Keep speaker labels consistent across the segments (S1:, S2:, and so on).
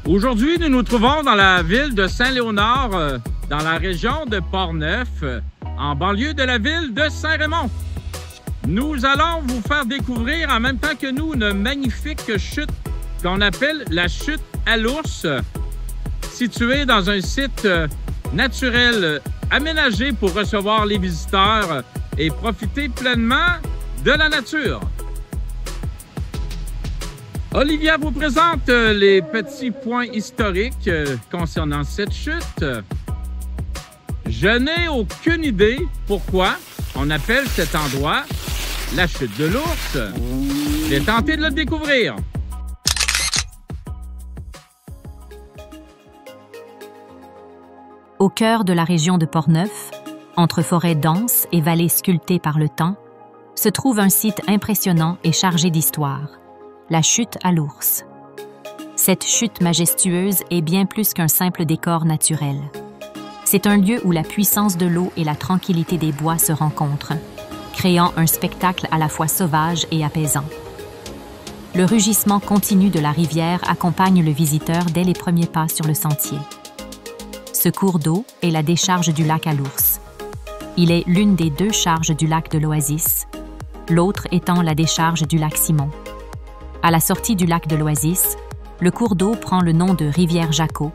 S1: Aujourd'hui, nous nous trouvons dans la ville de Saint-Léonard, dans la région de Portneuf, en banlieue de la ville de Saint-Raymond. Nous allons vous faire découvrir en même temps que nous une magnifique chute qu'on appelle la chute à l'ours, située dans un site naturel aménagé pour recevoir les visiteurs et profiter pleinement de la nature. Olivia vous présente les petits points historiques concernant cette chute. Je n'ai aucune idée pourquoi on appelle cet endroit la chute de l'ours. J'ai tenté de le découvrir.
S2: Au cœur de la région de Portneuf, entre forêts denses et vallées sculptées par le temps, se trouve un site impressionnant et chargé d'histoire. La chute à l'ours. Cette chute majestueuse est bien plus qu'un simple décor naturel. C'est un lieu où la puissance de l'eau et la tranquillité des bois se rencontrent, créant un spectacle à la fois sauvage et apaisant. Le rugissement continu de la rivière accompagne le visiteur dès les premiers pas sur le sentier. Ce cours d'eau est la décharge du lac à l'ours. Il est l'une des deux charges du lac de l'Oasis, l'autre étant la décharge du lac Simon. À la sortie du lac de l'Oasis, le cours d'eau prend le nom de rivière Jacot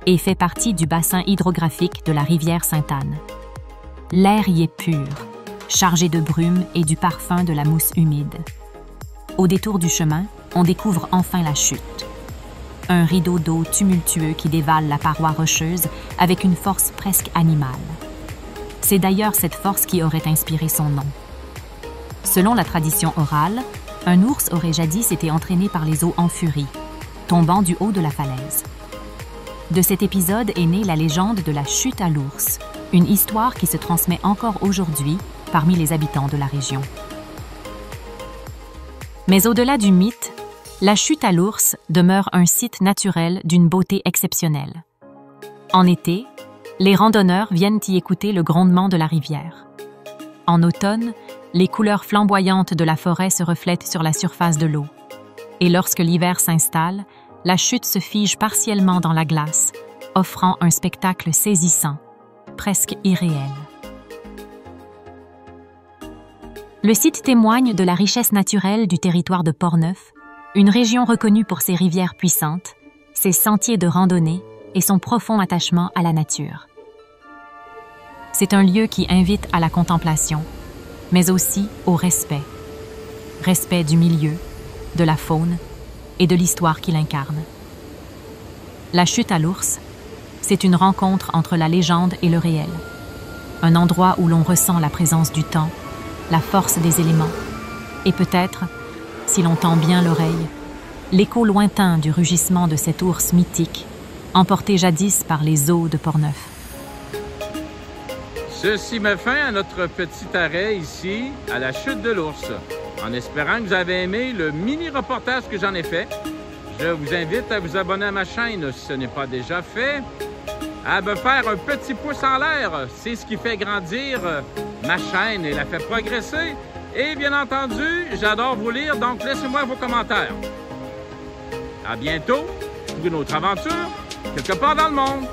S2: et fait partie du bassin hydrographique de la rivière Sainte-Anne. L'air y est pur, chargé de brume et du parfum de la mousse humide. Au détour du chemin, on découvre enfin la chute. Un rideau d'eau tumultueux qui dévale la paroi rocheuse avec une force presque animale. C'est d'ailleurs cette force qui aurait inspiré son nom. Selon la tradition orale, un ours aurait jadis été entraîné par les eaux en furie, tombant du haut de la falaise. De cet épisode est née la légende de la chute à l'ours, une histoire qui se transmet encore aujourd'hui parmi les habitants de la région. Mais au-delà du mythe, la chute à l'ours demeure un site naturel d'une beauté exceptionnelle. En été, les randonneurs viennent y écouter le grondement de la rivière. En automne, les couleurs flamboyantes de la forêt se reflètent sur la surface de l'eau. Et lorsque l'hiver s'installe, la chute se fige partiellement dans la glace, offrant un spectacle saisissant, presque irréel. Le site témoigne de la richesse naturelle du territoire de Portneuf, une région reconnue pour ses rivières puissantes, ses sentiers de randonnée et son profond attachement à la nature. C'est un lieu qui invite à la contemplation, mais aussi au respect. Respect du milieu, de la faune et de l'histoire qu'il incarne. La chute à l'ours, c'est une rencontre entre la légende et le réel. Un endroit où l'on ressent la présence du temps, la force des éléments, et peut-être, si l'on tend bien l'oreille, l'écho lointain du rugissement de cet ours mythique, emporté jadis par les eaux de Portneuf.
S1: Ceci met fin à notre petit arrêt ici, à la chute de l'ours. En espérant que vous avez aimé le mini-reportage que j'en ai fait, je vous invite à vous abonner à ma chaîne si ce n'est pas déjà fait, à me faire un petit pouce en l'air. C'est ce qui fait grandir ma chaîne et la fait progresser. Et bien entendu, j'adore vous lire, donc laissez-moi vos commentaires. À bientôt pour une autre aventure, quelque part dans le monde.